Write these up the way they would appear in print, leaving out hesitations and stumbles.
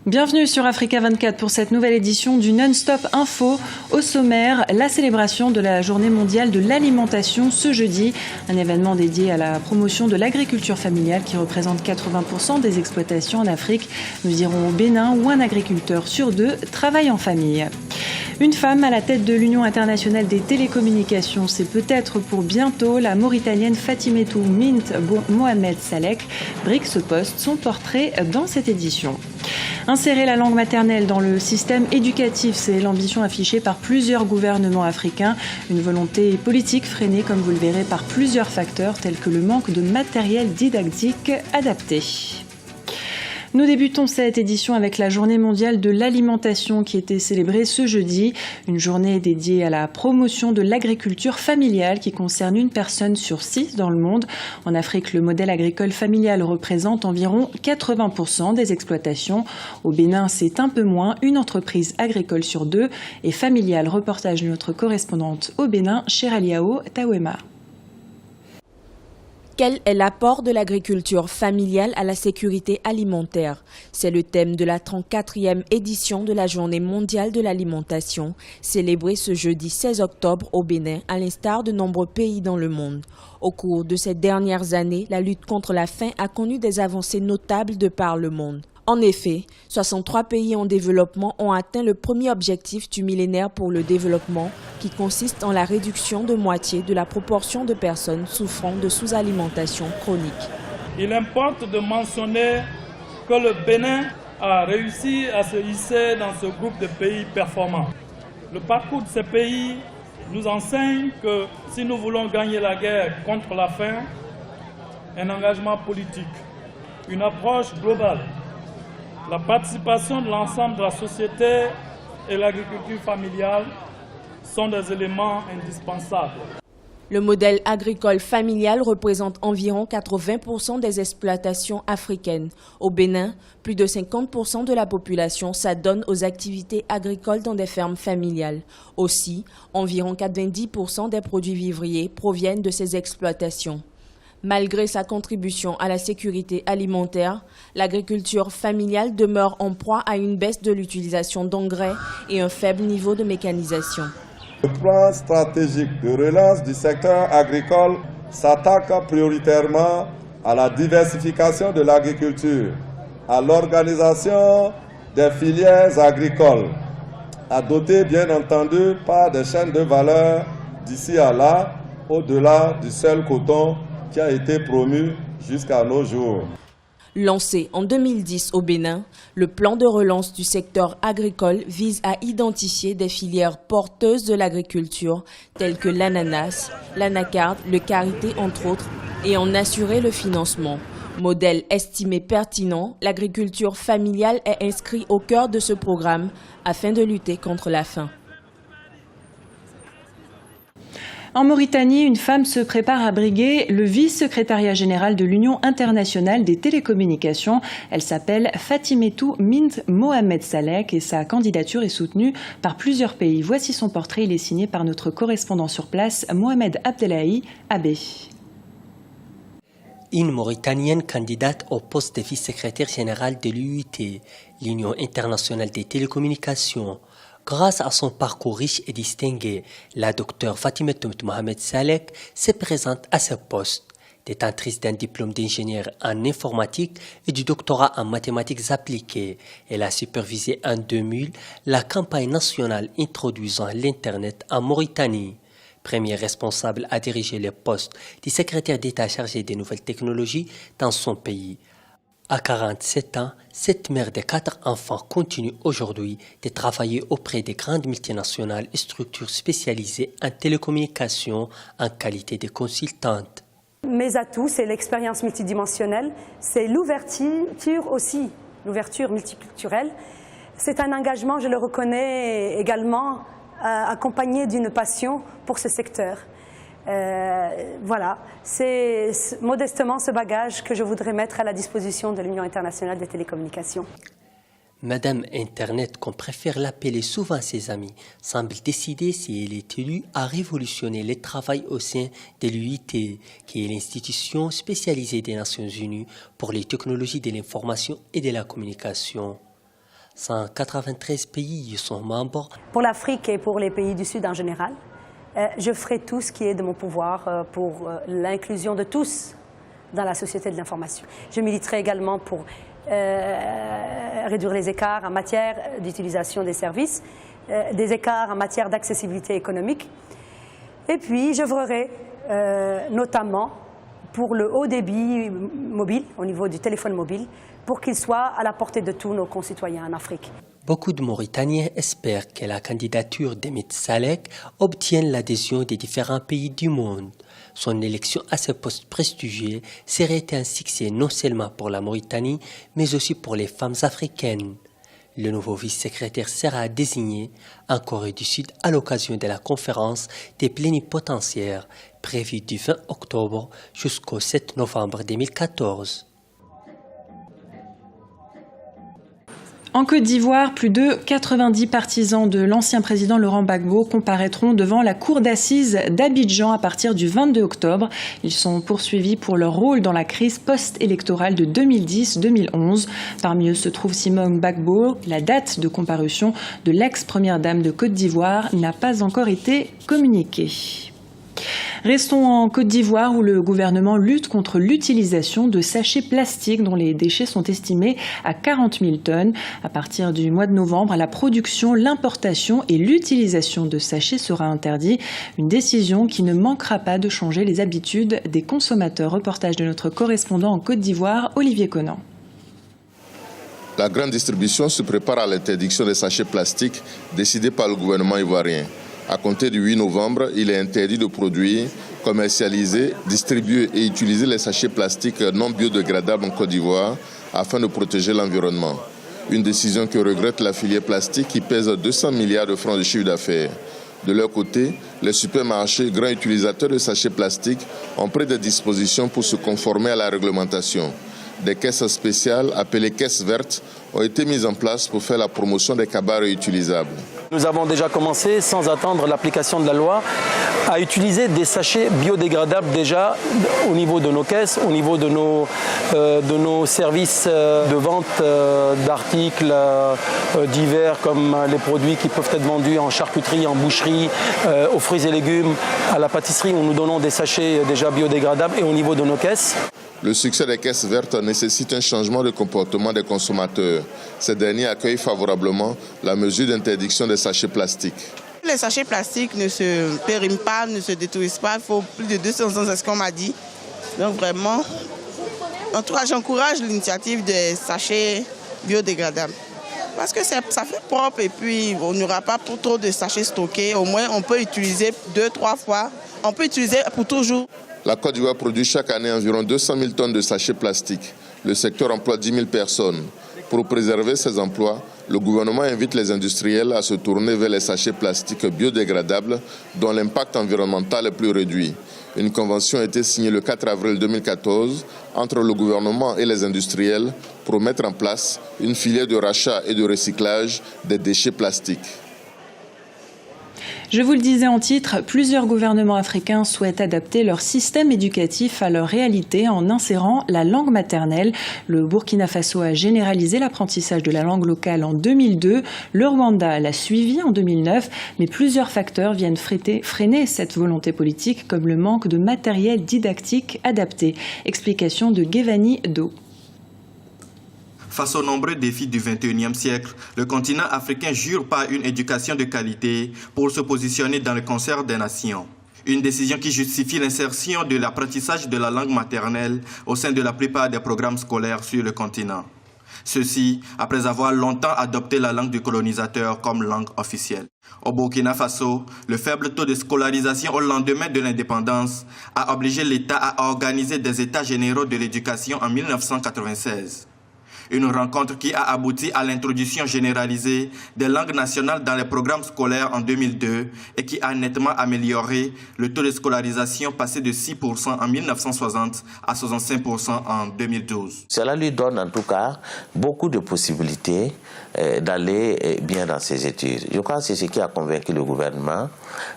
Bienvenue sur Africa 24 pour cette nouvelle édition du Non-Stop Info. Au sommaire, la célébration de la Journée mondiale de l'alimentation ce jeudi. Un événement dédié à la promotion de l'agriculture familiale qui représente 80% des exploitations en Afrique. Nous irons au Bénin où un agriculteur sur deux travaille en famille. Une femme à la tête de l'Union internationale des télécommunications, c'est peut-être pour bientôt. La Mauritanienne Fatimetou Mint Mohamed Salek brique ce poste, son portrait dans cette édition. Insérer la langue maternelle dans le système éducatif, c'est l'ambition affichée par plusieurs gouvernements africains. Une volonté politique freinée, comme vous le verrez, par plusieurs facteurs tels que le manque de matériel didactique adapté. Nous débutons cette édition avec la Journée mondiale de l'alimentation qui était célébrée ce jeudi. Une journée dédiée à la promotion de l'agriculture familiale qui concerne une personne sur 6 dans le monde. En Afrique, le modèle agricole familial représente environ 80% des exploitations. Au Bénin, c'est un peu moins, une entreprise agricole sur 2 et familiale. Reportage de notre correspondante au Bénin, Cheraliao Tawema. Quel est l'apport de l'agriculture familiale à la sécurité alimentaire? C'est le thème de la 34e édition de la Journée mondiale de l'alimentation, célébrée ce jeudi 16 octobre au Bénin, à l'instar de nombreux pays dans le monde. Au cours de ces dernières années, la lutte contre la faim a connu des avancées notables de par le monde. En effet, 63 pays en développement ont atteint le premier objectif du millénaire pour le développement, qui consiste en la réduction de moitié de la proportion de personnes souffrant de sous-alimentation chronique. Il importe de mentionner que le Bénin a réussi à se hisser dans ce groupe de pays performants. Le parcours de ces pays nous enseigne que si nous voulons gagner la guerre contre la faim, un engagement politique, une approche globale, la participation de l'ensemble de la société et l'agriculture familiale sont des éléments indispensables. Le modèle agricole familial représente environ 80% des exploitations africaines. Au Bénin, plus de 50% de la population s'adonne aux activités agricoles dans des fermes familiales. Aussi, environ 90% des produits vivriers proviennent de ces exploitations. Malgré sa contribution à la sécurité alimentaire, l'agriculture familiale demeure en proie à une baisse de l'utilisation d'engrais et un faible niveau de mécanisation. Le plan stratégique de relance du secteur agricole s'attaque prioritairement à la diversification de l'agriculture, à l'organisation des filières agricoles, à doter bien entendu par des chaînes de valeur d'ici à là, au-delà du seul coton qui a été promu jusqu'à nos jours. Lancé en 2010 au Bénin, le plan de relance du secteur agricole vise à identifier des filières porteuses de l'agriculture telles que l'ananas, l'anacarde, le karité entre autres et en assurer le financement. Modèle estimé pertinent, l'agriculture familiale est inscrite au cœur de ce programme afin de lutter contre la faim. En Mauritanie, une femme se prépare à briguer le vice-secrétariat général de l'Union internationale des télécommunications. Elle s'appelle Fatimetou Mint Mohamed Salek et sa candidature est soutenue par plusieurs pays. Voici son portrait, il est signé par notre correspondant sur place, Mohamed Abdellahi Abé. Une Mauritanienne candidate au poste de vice-secrétaire général de l'UIT, l'Union internationale des télécommunications. Grâce à son parcours riche et distingué, la docteure Fatimetou Mohamed Salek se présente à ce poste. Détentrice d'un diplôme d'ingénieur en informatique et du doctorat en mathématiques appliquées, elle a supervisé en 2000 la campagne nationale introduisant l'Internet en Mauritanie. Première responsable à diriger le poste du secrétaire d'État chargé des nouvelles technologies dans son pays. À 47 ans, cette mère de 4 enfants continue aujourd'hui de travailler auprès des grandes multinationales et structures spécialisées en télécommunications en qualité de consultante. Mes atouts, c'est l'expérience multidimensionnelle, c'est l'ouverture aussi, l'ouverture multiculturelle. C'est un engagement, je le reconnais également, accompagné d'une passion pour ce secteur. Voilà, c'est modestement ce bagage que je voudrais mettre à la disposition de l'Union internationale des télécommunications. Madame Internet, qu'on préfère l'appeler souvent ses amis, semble décider, si elle est élue, à révolutionner le travail au sein de l'UIT, qui est l'institution spécialisée des Nations Unies pour les technologies de l'information et de la communication. 193 pays y sont membres. Pour l'Afrique et pour les pays du Sud en général, je ferai tout ce qui est de mon pouvoir pour l'inclusion de tous dans la société de l'information. Je militerai également pour réduire les écarts en matière d'utilisation des services, des écarts en matière d'accessibilité économique. Et puis, j'œuvrerai notamment pour le haut débit mobile, au niveau du téléphone mobile, pour qu'il soit à la portée de tous nos concitoyens en Afrique. Beaucoup de Mauritaniens espèrent que la candidature d'Emmet Salek obtienne l'adhésion des différents pays du monde. Son élection à ce poste prestigieux serait un succès non seulement pour la Mauritanie, mais aussi pour les femmes africaines. Le nouveau vice-secrétaire sera désigné en Corée du Sud à l'occasion de la conférence des plénipotentiaires prévue du 20 octobre jusqu'au 7 novembre 2014. En Côte d'Ivoire, plus de 90 partisans de l'ancien président Laurent Gbagbo comparaîtront devant la cour d'assises d'Abidjan à partir du 22 octobre. Ils sont poursuivis pour leur rôle dans la crise post-électorale de 2010-2011. Parmi eux se trouve Simone Gbagbo. La date de comparution de l'ex-première dame de Côte d'Ivoire n'a pas encore été communiquée. Restons en Côte d'Ivoire où le gouvernement lutte contre l'utilisation de sachets plastiques dont les déchets sont estimés à 40 000 tonnes. À partir du mois de novembre, la production, l'importation et l'utilisation de sachets sera interdite. Une décision qui ne manquera pas de changer les habitudes des consommateurs. Reportage de notre correspondant en Côte d'Ivoire, Olivier Conan. La grande distribution se prépare à l'interdiction des sachets plastiques décidée par le gouvernement ivoirien. À compter du 8 novembre, il est interdit de produire, commercialiser, distribuer et utiliser les sachets plastiques non biodégradables en Côte d'Ivoire afin de protéger l'environnement. Une décision que regrette la filière plastique qui pèse 200 milliards de francs de chiffre d'affaires. De leur côté, les supermarchés, grands utilisateurs de sachets plastiques, ont pris des dispositions pour se conformer à la réglementation. Des caisses spéciales, appelées caisses vertes, ont été mises en place pour faire la promotion des cabas réutilisables. Nous avons déjà commencé, sans attendre l'application de la loi, à utiliser des sachets biodégradables déjà au niveau de nos caisses, au niveau de nos services de vente d'articles divers comme les produits qui peuvent être vendus en charcuterie, en boucherie, aux fruits et légumes, à la pâtisserie où nous donnons des sachets déjà biodégradables et au niveau de nos caisses. Le succès des caisses vertes nécessite un changement de comportement des consommateurs. Ces derniers accueillent favorablement la mesure d'interdiction des sachets plastiques. Les sachets plastiques ne se périment pas, ne se détruisent pas. Il faut plus de 200 ans, c'est ce qu'on m'a dit. Donc vraiment, en tout cas, j'encourage l'initiative des sachets biodégradables. Parce que ça fait propre et puis on n'aura pas trop de sachets stockés. Au moins, on peut utiliser 2-3 fois. On peut utiliser pour toujours. La Côte d'Ivoire produit chaque année environ 200 000 tonnes de sachets plastiques. Le secteur emploie 10 000 personnes. Pour préserver ces emplois, le gouvernement invite les industriels à se tourner vers les sachets plastiques biodégradables dont l'impact environnemental est plus réduit. Une convention a été signée le 4 avril 2014 entre le gouvernement et les industriels pour mettre en place une filière de rachat et de recyclage des déchets plastiques. Je vous le disais en titre, plusieurs gouvernements africains souhaitent adapter leur système éducatif à leur réalité en insérant la langue maternelle. Le Burkina Faso a généralisé l'apprentissage de la langue locale en 2002. Le Rwanda l'a suivi en 2009, mais plusieurs facteurs viennent freiner cette volonté politique, comme le manque de matériel didactique adapté. Explication de Guevani Do. Face aux nombreux défis du XXIe siècle, le continent africain jure par une éducation de qualité pour se positionner dans le concert des nations. Une décision qui justifie l'insertion de l'apprentissage de la langue maternelle au sein de la plupart des programmes scolaires sur le continent. Ceci après avoir longtemps adopté la langue du colonisateur comme langue officielle. Au Burkina Faso, le faible taux de scolarisation au lendemain de l'indépendance a obligé l'État à organiser des États généraux de l'éducation en 1996. Une rencontre qui a abouti à l'introduction généralisée des langues nationales dans les programmes scolaires en 2002 et qui a nettement amélioré le taux de scolarisation passé de 6% en 1960 à 65% en 2012. Cela lui donne en tout cas beaucoup de possibilités d'aller bien dans ses études. Je crois que c'est ce qui a convaincu le gouvernement.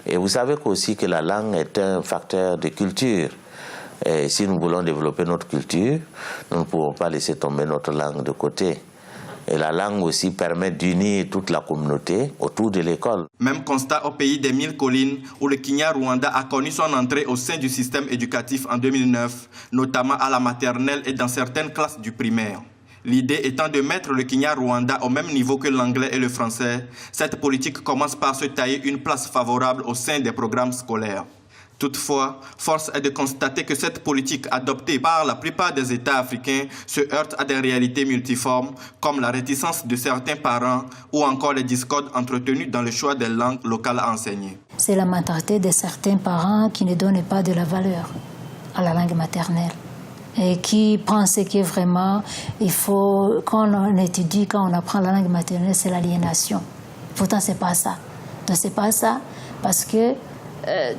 Et vous savez aussi que la langue est un facteur de culture. Et si nous voulons développer notre culture, nous ne pouvons pas laisser tomber notre langue de côté. Et la langue aussi permet d'unir toute la communauté autour de l'école. Même constat au pays des 1000 collines où le Kinyarwanda a connu son entrée au sein du système éducatif en 2009, notamment à la maternelle et dans certaines classes du primaire. L'idée étant de mettre le Kinyarwanda au même niveau que l'anglais et le français, cette politique commence par se tailler une place favorable au sein des programmes scolaires. Toutefois, force est de constater que cette politique adoptée par la plupart des États africains se heurte à des réalités multiformes, comme la réticence de certains parents ou encore les discordes entretenus dans le choix des langues locales à enseigner. C'est la mentalité de certains parents qui ne donnent pas de la valeur à la langue maternelle et qui pensent que vraiment, il faut, quand on étudie, quand on apprend la langue maternelle, c'est l'aliénation. Pourtant, ce n'est pas ça. Donc, ce n'est pas ça parce que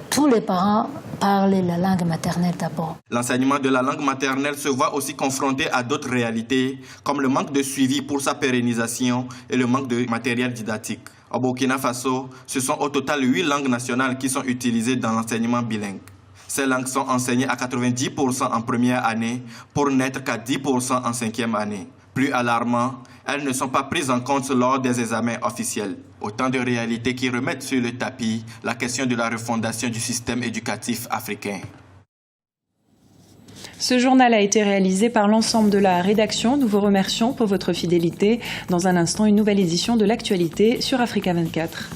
tous les parents parlent la langue maternelle d'abord. L'enseignement de la langue maternelle se voit aussi confronté à d'autres réalités, comme le manque de suivi pour sa pérennisation et le manque de matériel didactique. Au Burkina Faso, ce sont au total 8 langues nationales qui sont utilisées dans l'enseignement bilingue. Ces langues sont enseignées à 90% en première année pour n'être qu'à 10% en 5e année. Plus alarmant, elles ne sont pas prises en compte lors des examens officiels. Autant de réalités qui remettent sur le tapis la question de la refondation du système éducatif africain. Ce journal a été réalisé par l'ensemble de la rédaction. Nous vous remercions pour votre fidélité. Dans un instant, une nouvelle édition de l'actualité sur Africa 24.